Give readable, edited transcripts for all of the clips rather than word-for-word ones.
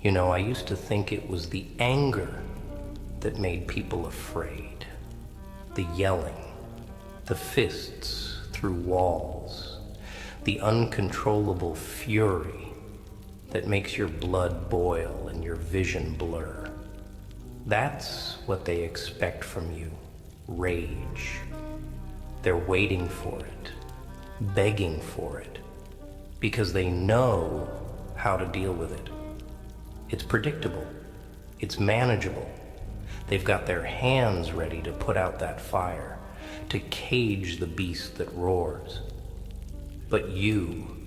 You know, I used to think it was the anger that made people afraid. The yelling, the fists through walls, the uncontrollable fury that makes your blood boil and your vision blur. That's what they expect from you, rage. They're waiting for it, begging for it, because they know how to deal with it. It's predictable, it's manageable. They've got their hands ready to put out that fire, to cage the beast that roars. But you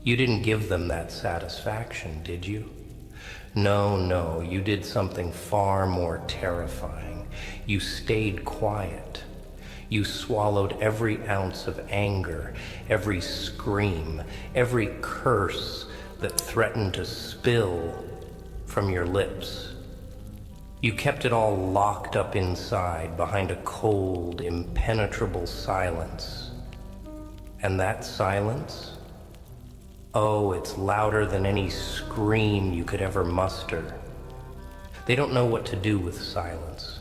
didn't give them that satisfaction, did you? No, you did something far more terrifying. You stayed quiet. You swallowed every ounce of anger, every scream, every curse that threatened to spill from your lips. You kept it all locked up inside behind a cold, impenetrable silence. And that silence? Oh, it's louder than any scream you could ever muster. They don't know what to do with silence.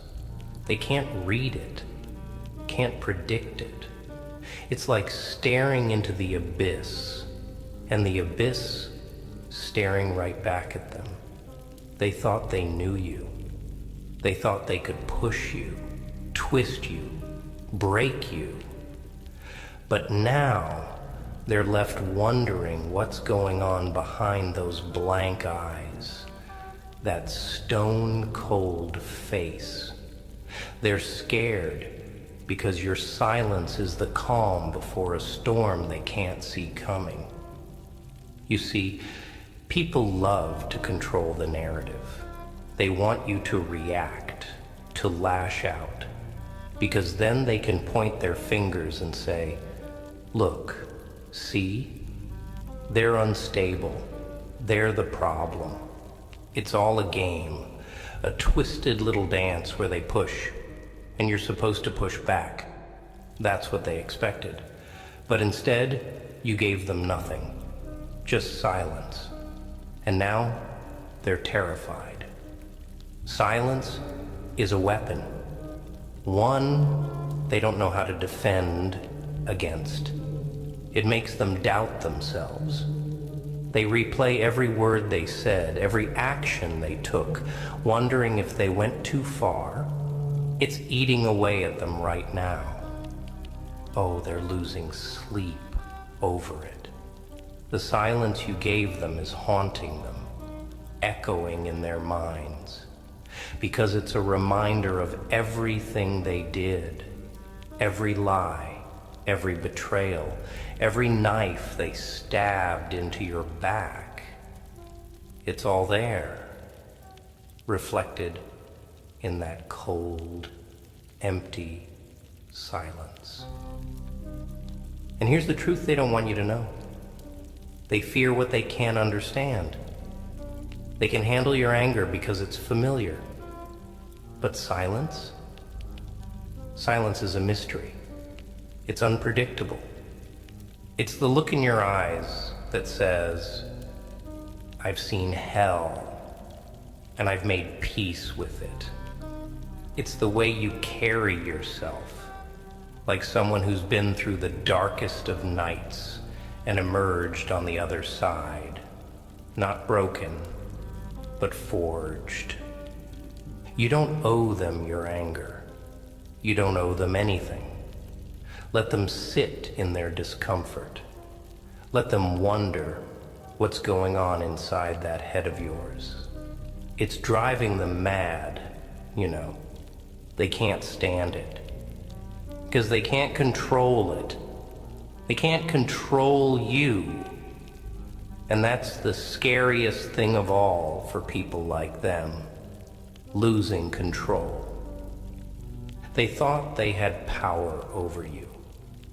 They can't read it, can't predict it. It's like staring into the abyss, and the abyss staring right back at them. They thought they knew you. They thought they could push you, twist you, break you. But now they're left wondering what's going on behind those blank eyes, that stone-cold face. They're scared because your silence is the calm before a storm they can't see coming. You see, people love to control the narrative. They want you to react, to lash out, because then they can point their fingers and say, look, see? They're unstable. They're the problem. It's all a game, a twisted little dance where they push, and you're supposed to push back. That's what they expected. But instead, you gave them nothing, just silence. And now, they're terrified. Silence is a weapon. One they don't know how to defend against. It makes them doubt themselves. They replay every word they said, every action they took, wondering if they went too far. It's eating away at them right now. Oh, they're losing sleep over it. The silence you gave them is haunting them, echoing in their minds, because it's a reminder of everything they did, every lie, every betrayal, every knife they stabbed into your back. It's all there, reflected in that cold, empty silence. And here's the truth they don't want you to know. They fear what they can't understand. They can handle your anger because it's familiar. But silence? Silence is a mystery. It's unpredictable. It's the look in your eyes that says, I've seen hell, and I've made peace with it. It's the way you carry yourself, like someone who's been through the darkest of nights and emerged on the other side, not broken, but forged. You don't owe them your anger. You don't owe them anything. Let them sit in their discomfort. Let them wonder what's going on inside that head of yours. It's driving them mad, you know. They can't stand it. Because they can't control it. They can't control you. And that's the scariest thing of all for people like them. Losing control. They thought they had power over you.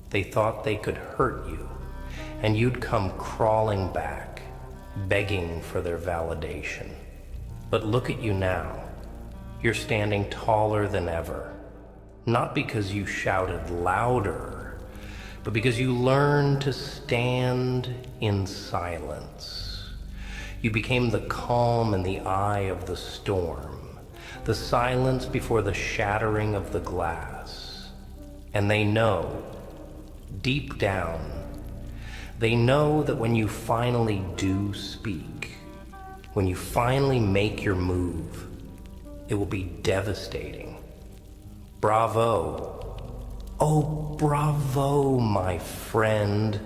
They thought they could hurt you, and you'd come crawling back, begging for their validation. But look at you now. You're standing taller than ever, not because you shouted louder, but because you learned to stand in silence. You became the calm in the eye of the storm, the silence before the shattering of the glass. And they know, deep down, they know that when you finally do speak, when you finally make your move, it will be devastating. Bravo. Oh, bravo, my friend.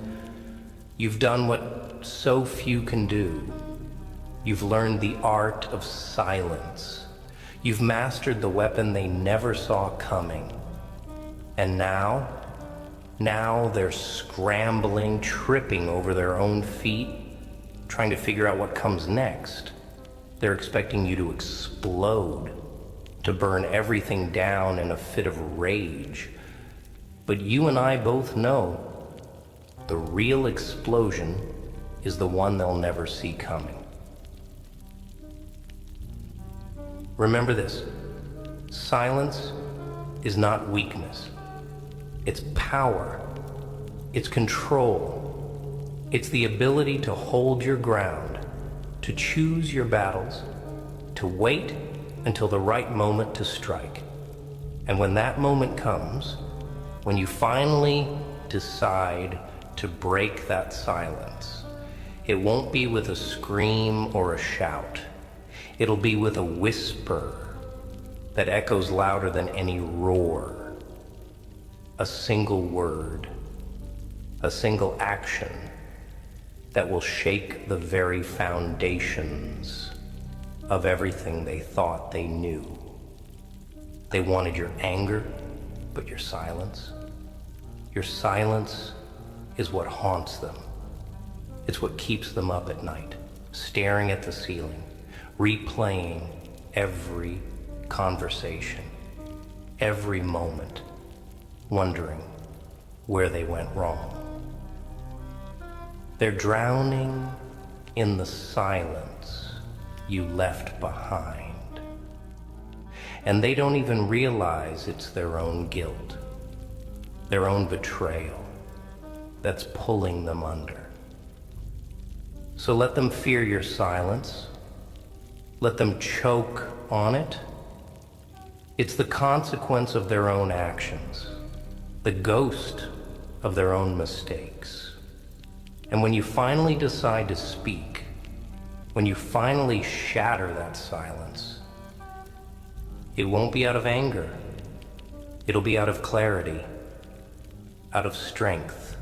You've done what so few can do. You've learned the art of silence. You've mastered the weapon they never saw coming. And now they're scrambling, tripping over their own feet, trying to figure out what comes next. They're expecting you to explode, to burn everything down in a fit of rage. But you and I both know the real explosion is the one they'll never see coming. Remember this, silence is not weakness. It's power. It's control. It's the ability to hold your ground, to choose your battles, to wait until the right moment to strike. And when that moment comes, when you finally decide to break that silence, it won't be with a scream or a shout. It'll be with a whisper that echoes louder than any roar. A single word, a single action that will shake the very foundations of everything they thought they knew. They wanted your anger, but your silence is what haunts them. It's what keeps them up at night, staring at the ceiling, replaying every conversation, every moment, wondering where they went wrong. They're drowning in the silence you left behind. And they don't even realize it's their own guilt, their own betrayal that's pulling them under. So let them fear your silence. Let them choke on it. It's the consequence of their own actions, the ghost of their own mistakes. And when you finally decide to speak, when you finally shatter that silence, it won't be out of anger. It'll be out of clarity, out of strength,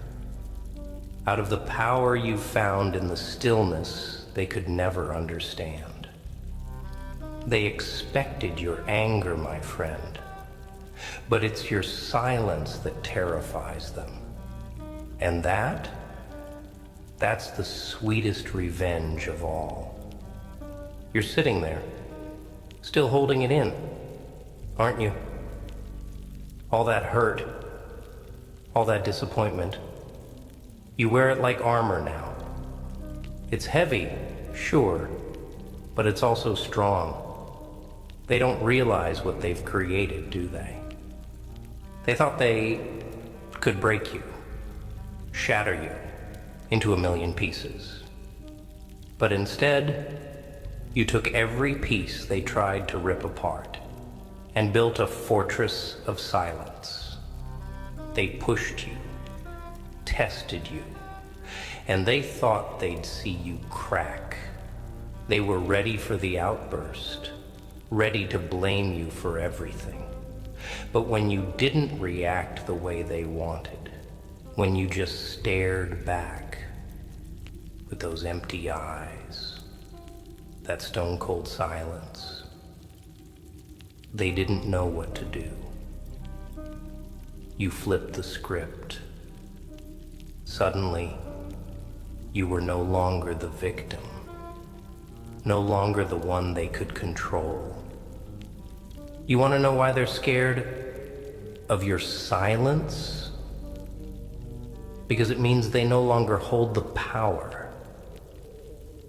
out of the power you found in the stillness they could never understand. They expected your anger, my friend, but it's your silence that terrifies them. And that's the sweetest revenge of all. You're sitting there, still holding it in, aren't you? All that hurt, all that disappointment. You wear it like armor now. It's heavy, sure, but it's also strong. They don't realize what they've created, do they? They thought they could break you, shatter you into a million pieces. But instead, you took every piece they tried to rip apart and built a fortress of silence. They pushed you, tested you, and they thought they'd see you crack. They were ready for the outburst, ready to blame you for everything. But when you didn't react the way they wanted, when you just stared back with those empty eyes, that stone-cold silence, they didn't know what to do. You flipped the script. Suddenly, you were no longer the victim, no longer the one they could control. You want to know why they're scared of your silence? Because it means they no longer hold the power.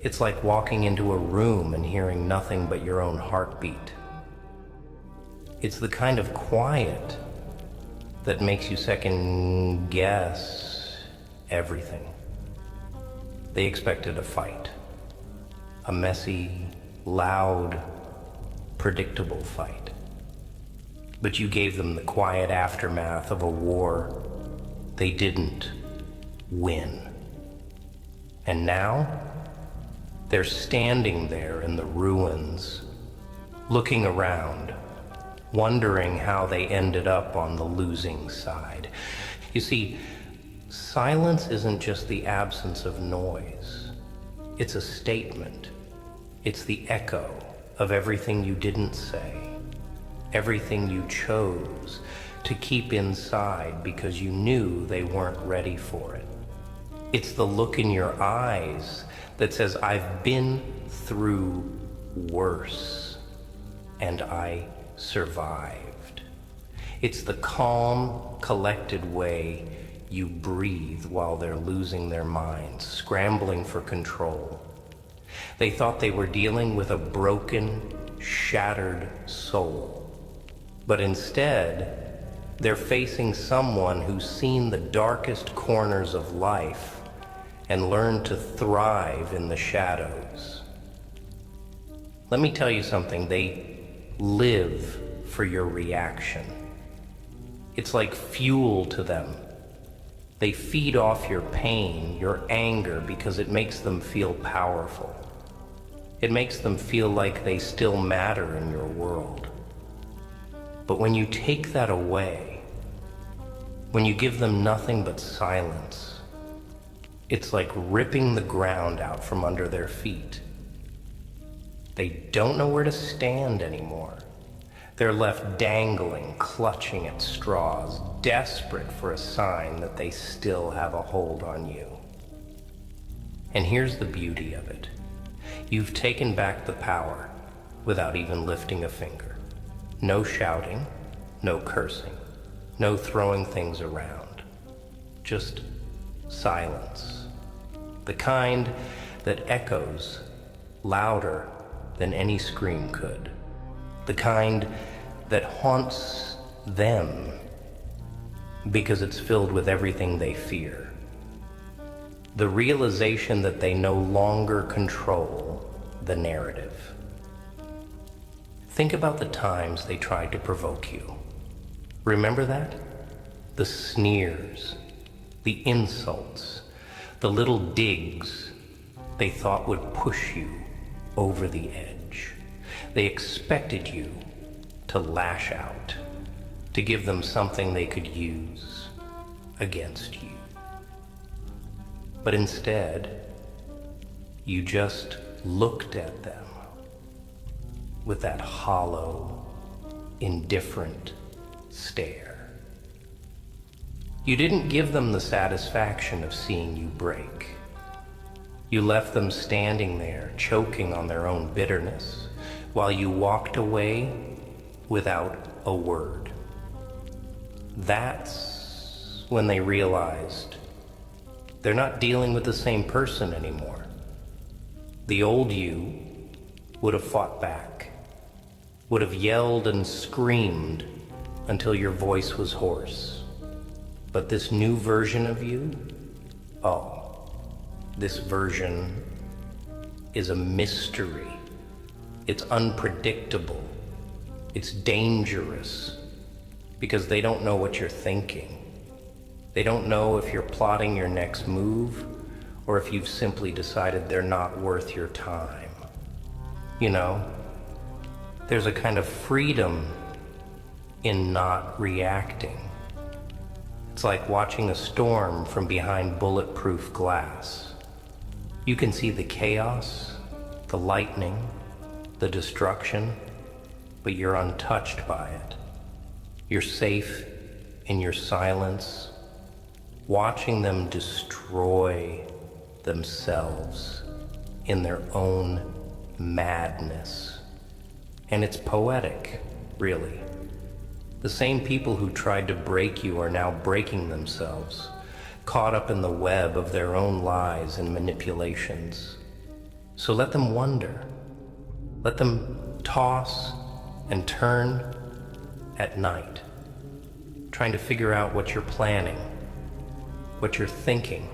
It's like walking into a room and hearing nothing but your own heartbeat. It's the kind of quiet that makes you second guess everything. They expected a fight. A messy, loud, predictable fight. But you gave them the quiet aftermath of a war they didn't win. And now, they're standing there in the ruins, looking around, wondering how they ended up on the losing side. You see, silence isn't just the absence of noise. It's a statement. It's the echo of everything you didn't say, everything you chose to keep inside because you knew they weren't ready for it. It's the look in your eyes that says, I've been through worse, and I survived. It's the calm, collected way you breathe while they're losing their minds, scrambling for control. They thought they were dealing with a broken, shattered soul. But instead, they're facing someone who's seen the darkest corners of life and learned to thrive in the shadows. Let me tell you something, they live for your reaction. It's like fuel to them. They feed off your pain, your anger, because it makes them feel powerful. It makes them feel like they still matter in your world. But when you take that away, when you give them nothing but silence, it's like ripping the ground out from under their feet. They don't know where to stand anymore. They're left dangling, clutching at straws, desperate for a sign that they still have a hold on you. And here's the beauty of it. You've taken back the power without even lifting a finger. No shouting, no cursing, no throwing things around. Just silence. The kind that echoes louder than any scream could. The kind that haunts them because it's filled with everything they fear. The realization that they no longer control the narrative. Think about the times they tried to provoke you. Remember that? The sneers, the insults, the little digs they thought would push you over the edge. They expected you to lash out, to give them something they could use against you. But instead, you just looked at them with that hollow, indifferent stare. You didn't give them the satisfaction of seeing you break. You left them standing there, choking on their own bitterness, while you walked away without a word. That's when they realized they're not dealing with the same person anymore. The old you would have fought back, would have yelled and screamed until your voice was hoarse. But this new version of you, this version is a mystery. It's unpredictable. It's dangerous because they don't know what you're thinking. They don't know if you're plotting your next move or if you've simply decided they're not worth your time. You know, there's a kind of freedom in not reacting. It's like watching a storm from behind bulletproof glass. You can see the chaos, the lightning, the destruction, but you're untouched by it. You're safe in your silence, watching them destroy themselves in their own madness. And it's poetic, really. The same people who tried to break you are now breaking themselves, caught up in the web of their own lies and manipulations. So let them wonder. Let them toss and turn at night. trying to figure out what you're planning, what you're thinking.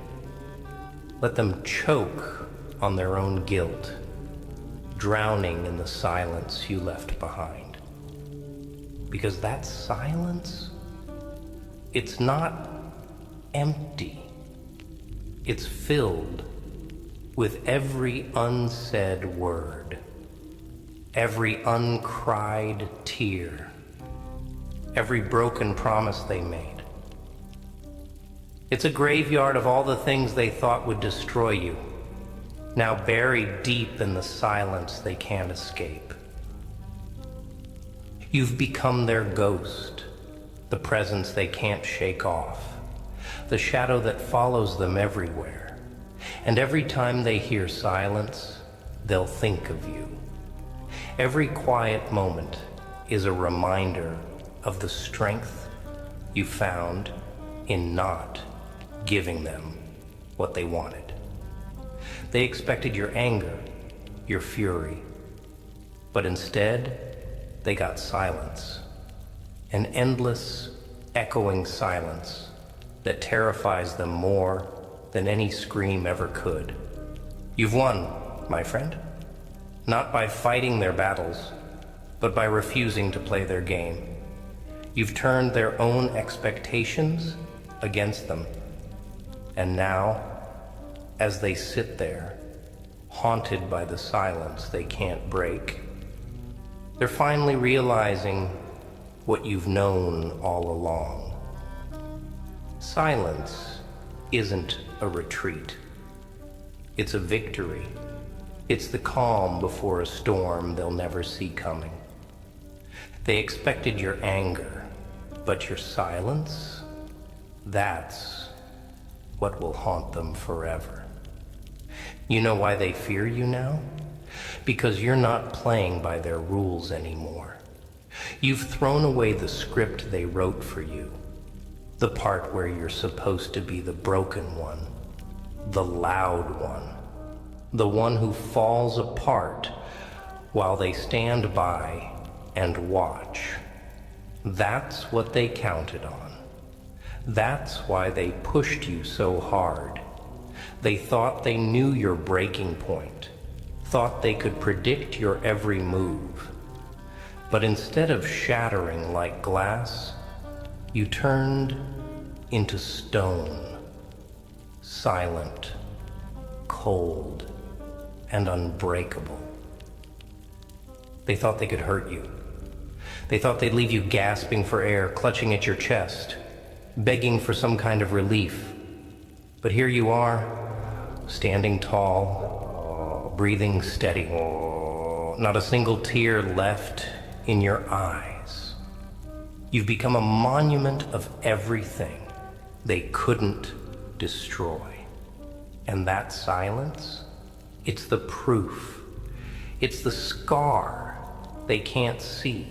Let them choke on their own guilt, drowning in the silence you left behind. Because that silence, it's not empty. It's filled with every unsaid word, every uncried tear, every broken promise they made. It's a graveyard of all the things they thought would destroy you, now buried deep in the silence they can't escape. You've become their ghost, the presence they can't shake off, the shadow that follows them everywhere. And every time they hear silence, they'll think of you. Every quiet moment is a reminder of the strength you found in not giving them what they wanted. They expected your anger, your fury, but instead, they got silence. An endless, echoing silence that terrifies them more than any scream ever could. You've won, my friend. Not by fighting their battles, but by refusing to play their game. You've turned their own expectations against them. And now, as they sit there, haunted by the silence they can't break, they're finally realizing what you've known all along. Silence isn't a retreat. It's a victory. It's the calm before a storm they'll never see coming. They expected your anger, but your silence, that's what will haunt them forever. You know why they fear you now? Because you're not playing by their rules anymore. You've thrown away the script they wrote for you, the part where you're supposed to be the broken one, the loud one, the one who falls apart while they stand by and watch. That's what they counted on. That's why they pushed you so hard. They thought they knew your breaking point, thought they could predict your every move. But instead of shattering like glass, you turned into stone, silent, cold, and unbreakable. They thought they could hurt you. They thought they'd leave you gasping for air, clutching at your chest, begging for some kind of relief. But here you are, standing tall, breathing steady, not a single tear left in your eyes. You've become a monument of everything they couldn't destroy. And that silence, it's the proof. It's the scar they can't see,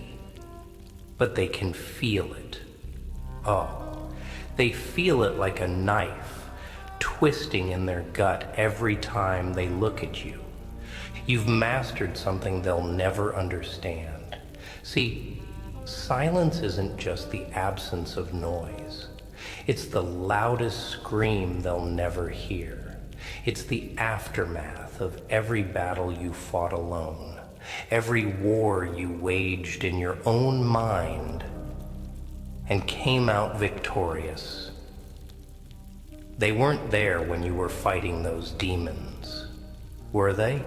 but they can feel it. Oh, they feel it like a knife twisting in their gut every time they look at you. You've mastered something they'll never understand. See, silence isn't just the absence of noise. It's the loudest scream they'll never hear. It's the aftermath of every battle you fought alone, every war you waged in your own mind and came out victorious. They weren't there when you were fighting those demons, were they?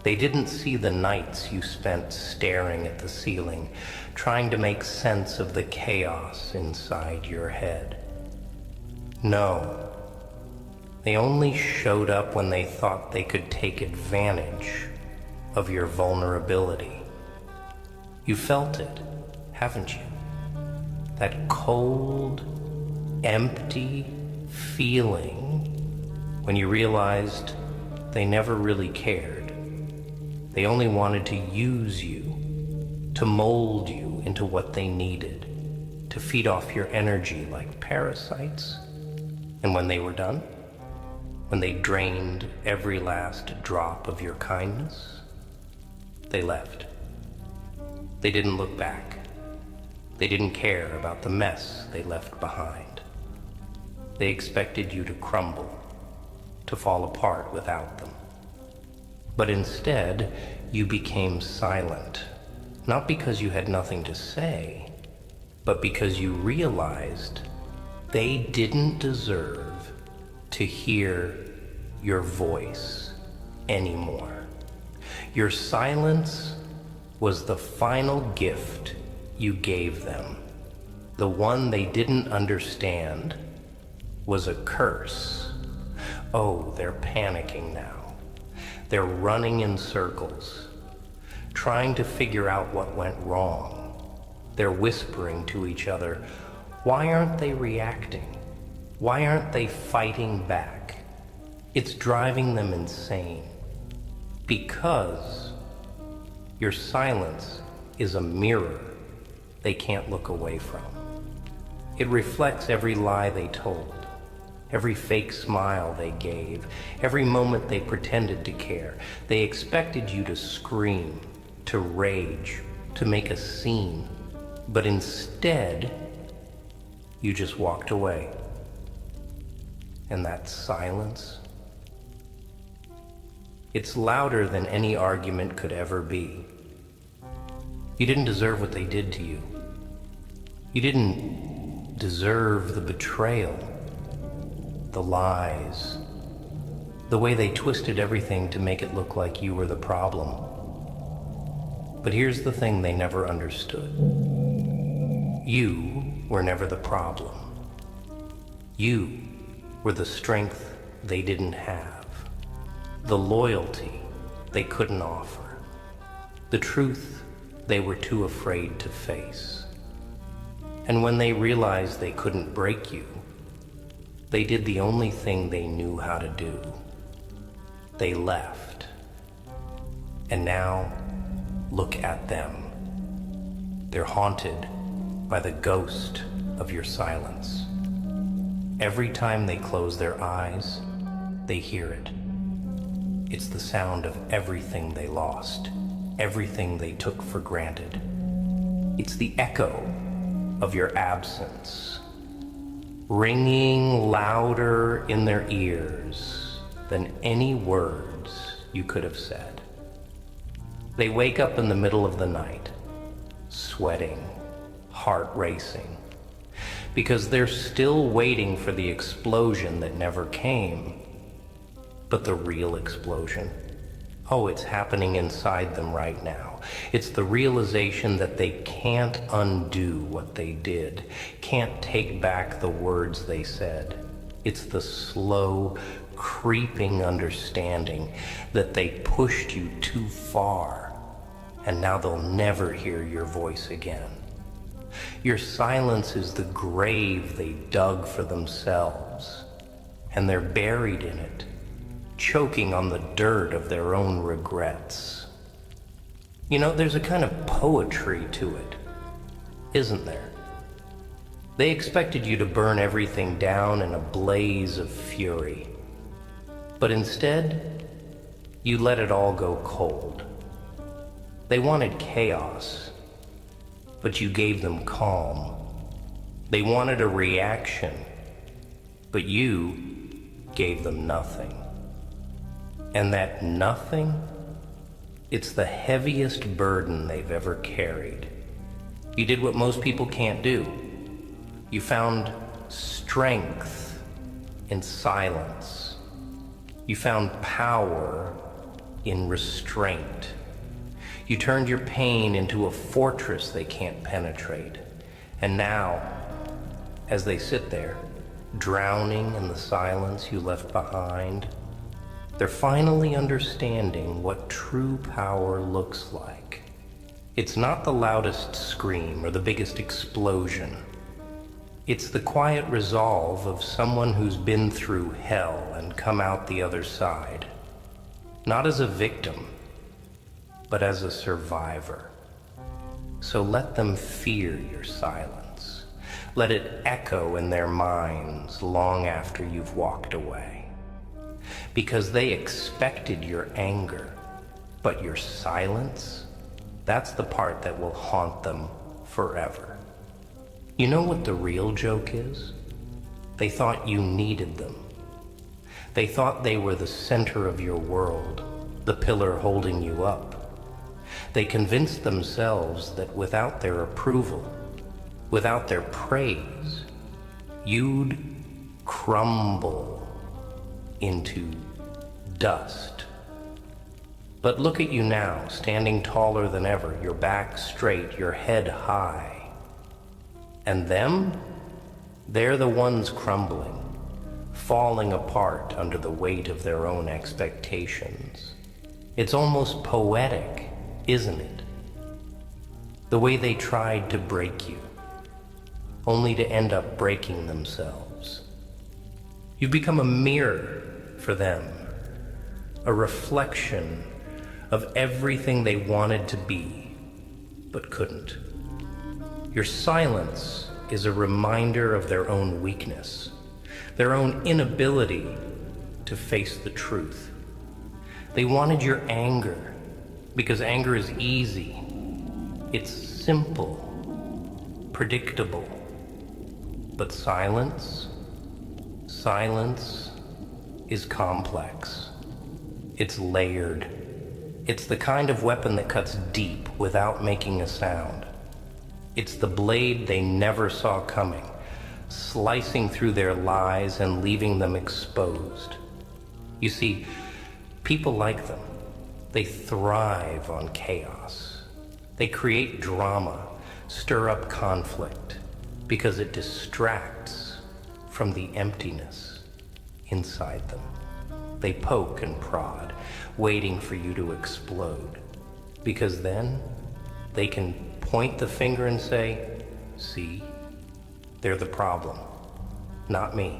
They didn't see the nights you spent staring at the ceiling, trying to make sense of the chaos inside your head. No. They only showed up when they thought they could take advantage of your vulnerability. You felt it, haven't you? That cold, empty feeling when you realized they never really cared. They only wanted to use you, to mold you into what they needed, to feed off your energy like parasites. And when they were done, when they drained every last drop of your kindness, they left. They didn't look back. They didn't care about the mess they left behind. They expected you to crumble, to fall apart without them. But instead, you became silent, not because you had nothing to say, but because you realized they didn't deserve to hear your voice anymore. Your silence was the final gift you gave them. The one they didn't understand was a curse. Oh, they're panicking now. They're running in circles, trying to figure out what went wrong. They're whispering to each other, why aren't they reacting? Why aren't they fighting back? It's driving them insane. Because your silence is a mirror they can't look away from. It reflects every lie they told, every fake smile they gave, every moment they pretended to care. They expected you to scream, to rage, to make a scene. But instead, you just walked away. And that silence, it's louder than any argument could ever be. You didn't deserve what they did to you. You didn't deserve the betrayal, the lies, the way they twisted everything to make it look like you were the problem. But here's the thing they never understood. You were never the problem. You were the strength they didn't have, the loyalty they couldn't offer, the truth they were too afraid to face. And when they realized they couldn't break you, they did the only thing they knew how to do. They left. And now, look at them. They're haunted by the ghost of your silence. Every time they close their eyes, they hear it. It's the sound of everything they lost, everything they took for granted. It's the echo of your absence, ringing louder in their ears than any words you could have said. They wake up in the middle of the night, sweating, heart racing, because they're still waiting for the explosion that never came. But the real explosion, oh, it's happening inside them right now. It's the realization that they can't undo what they did, can't take back the words they said. It's the slow, creeping understanding that they pushed you too far, and now they'll never hear your voice again. Your silence is the grave they dug for themselves, and they're buried in it, choking on the dirt of their own regrets. You know, there's a kind of poetry to it, isn't there? They expected you to burn everything down in a blaze of fury, but instead, you let it all go cold. They wanted chaos, but you gave them calm. They wanted a reaction, but you gave them nothing. And that nothing, it's the heaviest burden they've ever carried. You did what most people can't do. You found strength in silence. You found power in restraint. You turned your pain into a fortress they can't penetrate. And now, as they sit there, drowning in the silence you left behind, they're finally understanding what true power looks like. It's not the loudest scream or the biggest explosion. It's the quiet resolve of someone who's been through hell and come out the other side. Not as a victim, but as a survivor. So let them fear your silence. Let it echo in their minds long after you've walked away. Because they expected your anger, but your silence, that's the part that will haunt them forever. You know what the real joke is? They thought you needed them. They thought they were the center of your world, the pillar holding you up. They convinced themselves that without their approval, without their praise, you'd crumble into dust. But look at you now, standing taller than ever, your back straight, your head high. And them? They're the ones crumbling, falling apart under the weight of their own expectations. It's almost poetic, isn't it? The way they tried to break you, only to end up breaking themselves. You've become a mirror for them, a reflection of everything they wanted to be, but couldn't. Your silence is a reminder of their own weakness, their own inability to face the truth. They wanted your anger because anger is easy. It's simple, predictable. But silence is complex. It's layered. It's the kind of weapon that cuts deep without making a sound. It's the blade they never saw coming, slicing through their lies and leaving them exposed. You see, people like them. They thrive on chaos. They create drama, stir up conflict, because it distracts from the emptiness inside them. They poke and prod, waiting for you to explode, because then they can point the finger and say, see, they're the problem, not me.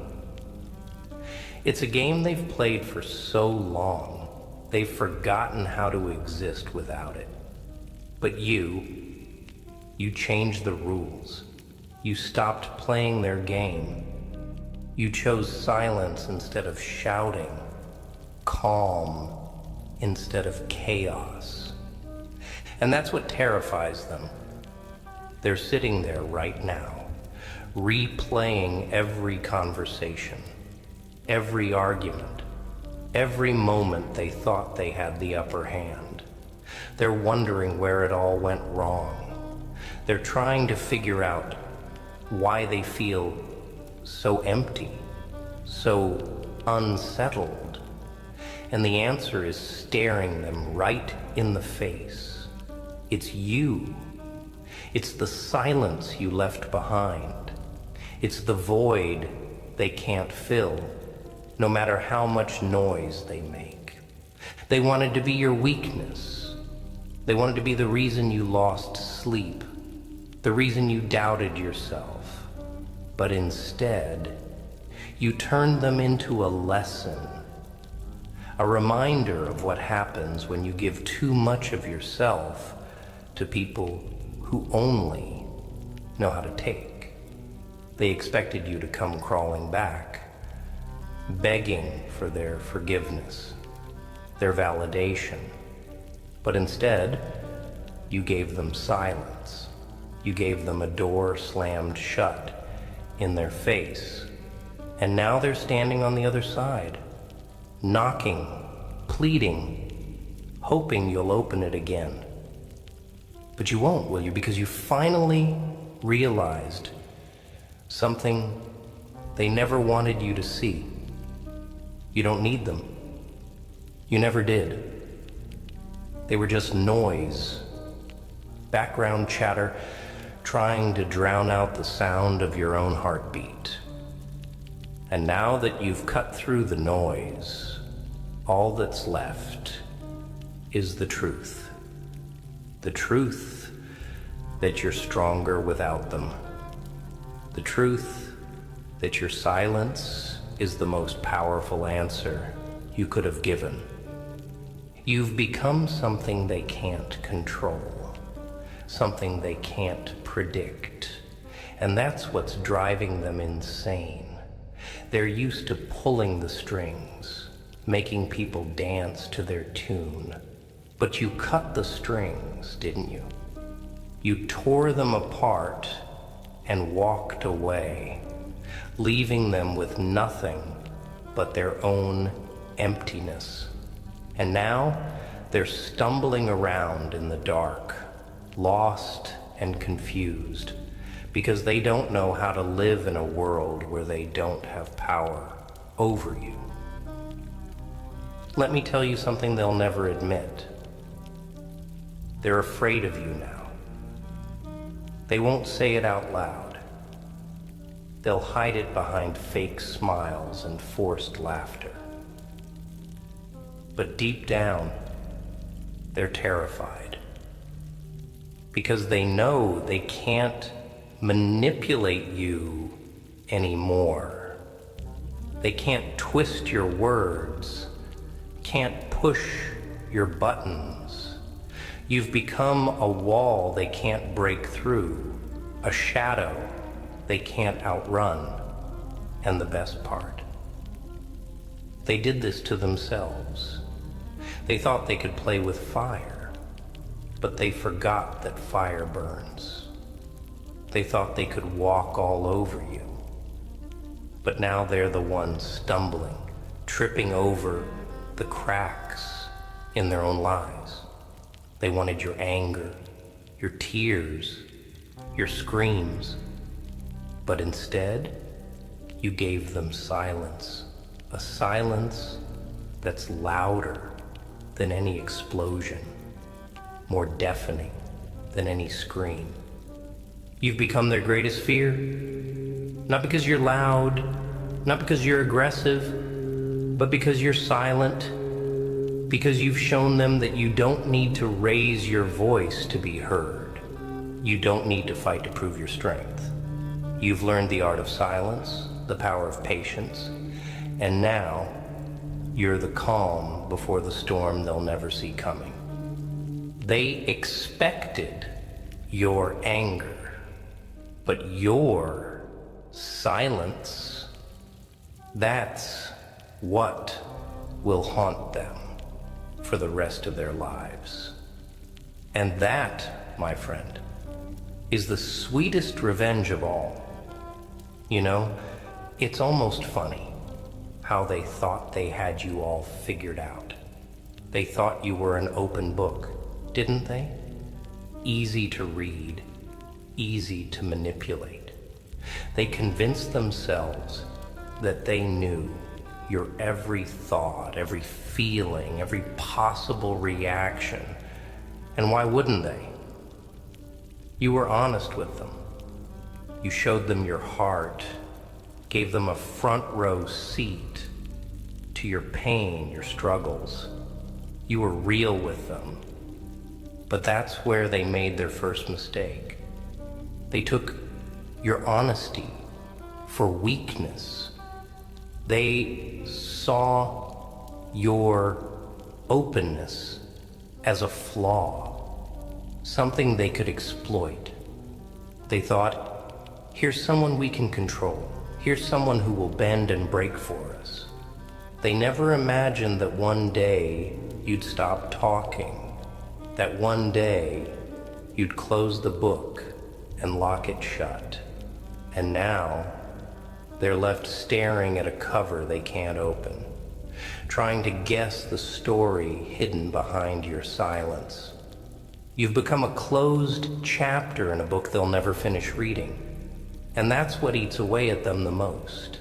It's a game they've played for so long, they've forgotten how to exist without it. But you changed the rules. You stopped playing their game. You chose silence instead of shouting, calm instead of chaos. And that's what terrifies them. They're sitting there right now, replaying every conversation, every argument, every moment they thought they had the upper hand. They're wondering where it all went wrong. They're trying to figure out why they feel so empty, so unsettled. And the answer is staring them right in the face. It's you. It's the silence you left behind. It's the void they can't fill, no matter how much noise they make. They wanted to be your weakness. They wanted to be the reason you lost sleep, the reason you doubted yourself. But instead, you turned them into a lesson, a reminder of what happens when you give too much of yourself to people who only know how to take. They expected you to come crawling back, begging for their forgiveness, their validation. But instead, you gave them silence. You gave them a door slammed shut in their face. And now they're standing on the other side, knocking, pleading, hoping you'll open it again. But you won't, will you? Because you finally realized something they never wanted you to see. You don't need them. You never did. They were just noise, background chatter, trying to drown out the sound of your own heartbeat. And now that you've cut through the noise, all that's left is the truth. The truth that you're stronger without them. The truth that your silence is the most powerful answer you could have given. You've become something they can't control, something they can't predict, and that's what's driving them insane. They're used to pulling the strings, making people dance to their tune. But you cut the strings, didn't you? You tore them apart and walked away, leaving them with nothing but their own emptiness. And now they're stumbling around in the dark, lost and confused, because they don't know how to live in a world where they don't have power over you. Let me tell you something they'll never admit. They're afraid of you now. They won't say it out loud. They'll hide it behind fake smiles and forced laughter. But deep down, they're terrified. Because they know they can't manipulate you anymore. They can't twist your words, can't push your buttons. You've become a wall they can't break through, a shadow they can't outrun. And the best part, they did this to themselves. They thought they could play with fire, but they forgot that fire burns. They thought they could walk all over you, but now they're the ones stumbling, tripping over the cracks in their own lives. They wanted your anger, your tears, your screams, but instead, you gave them silence, a silence that's louder than any explosion, more deafening than any scream. You've become their greatest fear, not because you're loud, not because you're aggressive, but because you're silent, because you've shown them that you don't need to raise your voice to be heard. You don't need to fight to prove your strength. You've learned the art of silence, the power of patience, and now you're the calm before the storm they'll never see coming. They expected your anger, but your silence, that's what will haunt them for the rest of their lives. And that, my friend, is the sweetest revenge of all. You know, it's almost funny how they thought they had you all figured out. They thought you were an open book, didn't they? Easy to read, easy to manipulate. They convinced themselves that they knew your every thought, every feeling, every possible reaction. And why wouldn't they? You were honest with them. You showed them your heart, gave them a front row seat to your pain, your struggles. You were real with them. But that's where they made their first mistake. They took your honesty for weakness. They saw your openness as a flaw, something they could exploit. They thought, here's someone we can control. Here's someone who will bend and break for us. They never imagined that one day you'd stop talking, that one day you'd close the book and lock it shut. And now they're left staring at a cover they can't open, trying to guess the story hidden behind your silence. You've become a closed chapter in a book they'll never finish reading. And that's what eats away at them the most.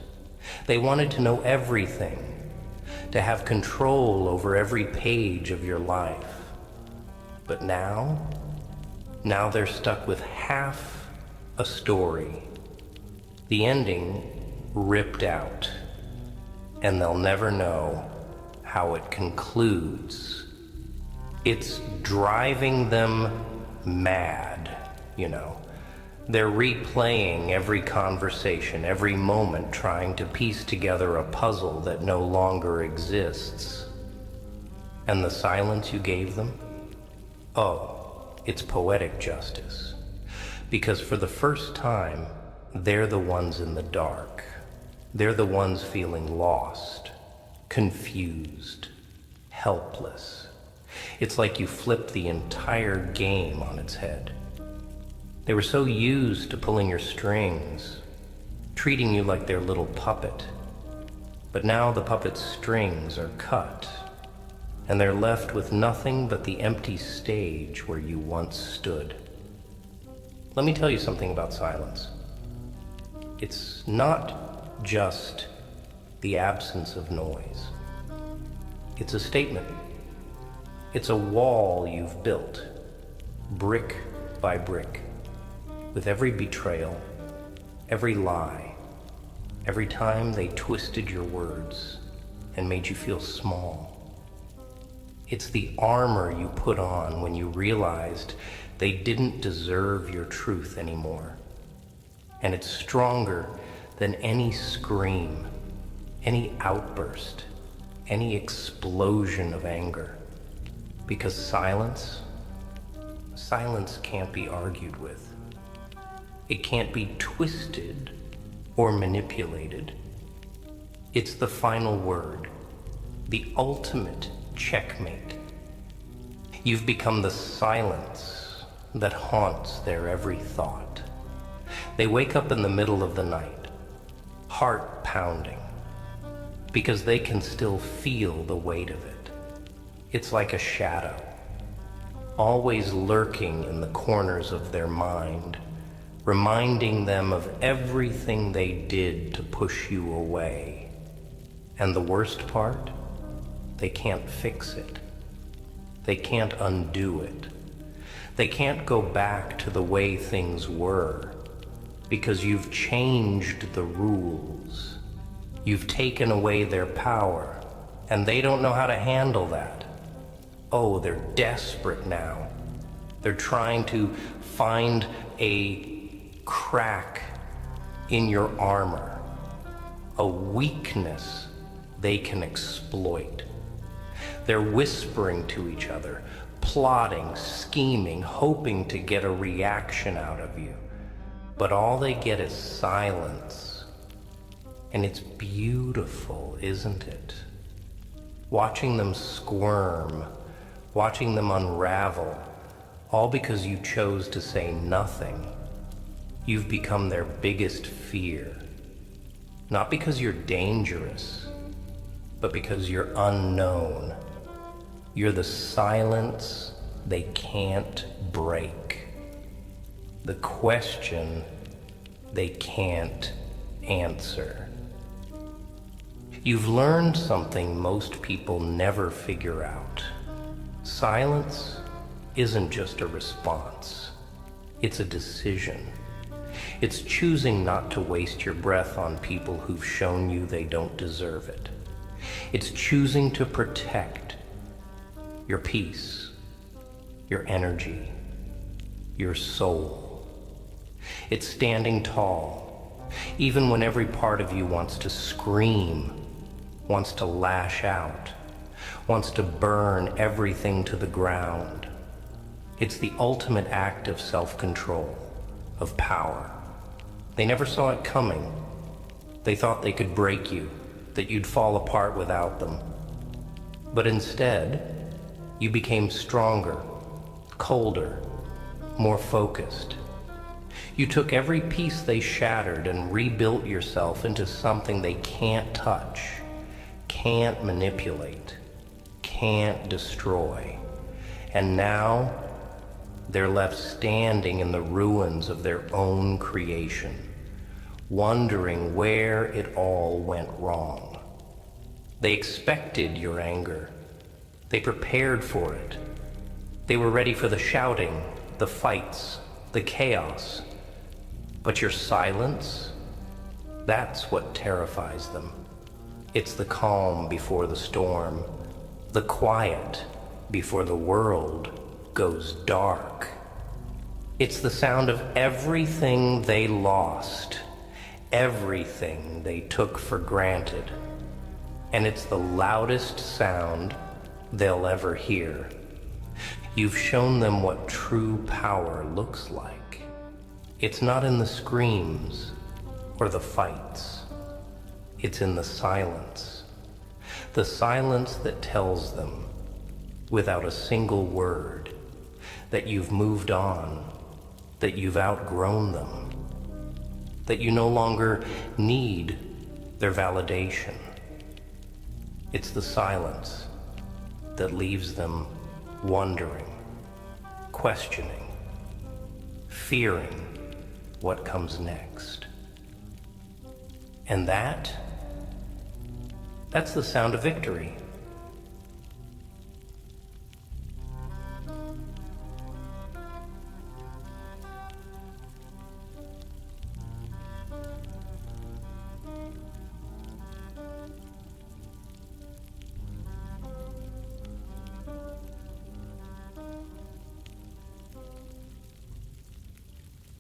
They wanted to know everything, to have control over every page of your life. But now they're stuck with half a story, the ending ripped out, and they'll never know how it concludes. It's driving them mad, you know. They're replaying every conversation, every moment, trying to piece together a puzzle that no longer exists. And the silence you gave them? Oh, it's poetic justice. Because for the first time, they're the ones in the dark. They're the ones feeling lost, confused, helpless. It's like you flipped the entire game on its head. They were so used to pulling your strings, treating you like their little puppet. But now the puppet's strings are cut, and they're left with nothing but the empty stage where you once stood. Let me tell you something about silence. It's not just the absence of noise. It's a statement. It's a wall you've built, brick by brick, with every betrayal, every lie, every time they twisted your words and made you feel small. It's the armor you put on when you realized they didn't deserve your truth anymore. And it's stronger than any scream, any outburst, any explosion of anger. Because silence can't be argued with. It can't be twisted or manipulated. It's the final word, the ultimate checkmate. You've become the silence that haunts their every thought. They wake up in the middle of the night, heart pounding, because they can still feel the weight of it. It's like a shadow, always lurking in the corners of their mind, reminding them of everything they did to push you away. And the worst part? They can't fix it. They can't undo it. They can't go back to the way things were, because you've changed the rules. You've taken away their power, and they don't know how to handle that. Oh, they're desperate now. They're trying to find a crack in your armor, a weakness they can exploit. They're whispering to each other, plotting, scheming, hoping to get a reaction out of you. But all they get is silence. And it's beautiful, isn't it? Watching them squirm, watching them unravel, all because you chose to say nothing. You've become their biggest fear. Not because you're dangerous, but because you're unknown. You're the silence they can't break. The question they can't answer. You've learned something most people never figure out. Silence isn't just a response. It's a decision. It's choosing not to waste your breath on people who've shown you they don't deserve it. It's choosing to protect your peace, your energy, your soul. It's standing tall, even when every part of you wants to scream, wants to lash out, wants to burn everything to the ground. It's the ultimate act of self-control, of power. They never saw it coming. They thought they could break you, that you'd fall apart without them. But instead, you became stronger, colder, more focused. You took every piece they shattered and rebuilt yourself into something they can't touch, can't manipulate, can't destroy. And now, they're left standing in the ruins of their own creation, wondering where it all went wrong. They expected your anger. They prepared for it. They were ready for the shouting, the fights, the chaos. But your silence, that's what terrifies them. It's the calm before the storm, the quiet before the world goes dark. It's the sound of everything they lost, everything they took for granted. And it's the loudest sound they'll ever hear. You've shown them what true power looks like. It's not in the screams or the fights. It's in the silence. The silence that tells them, without a single word, that you've moved on, that you've outgrown them, that you no longer need their validation. It's the silence that leaves them wondering, questioning, fearing what comes next. And that's the sound of victory.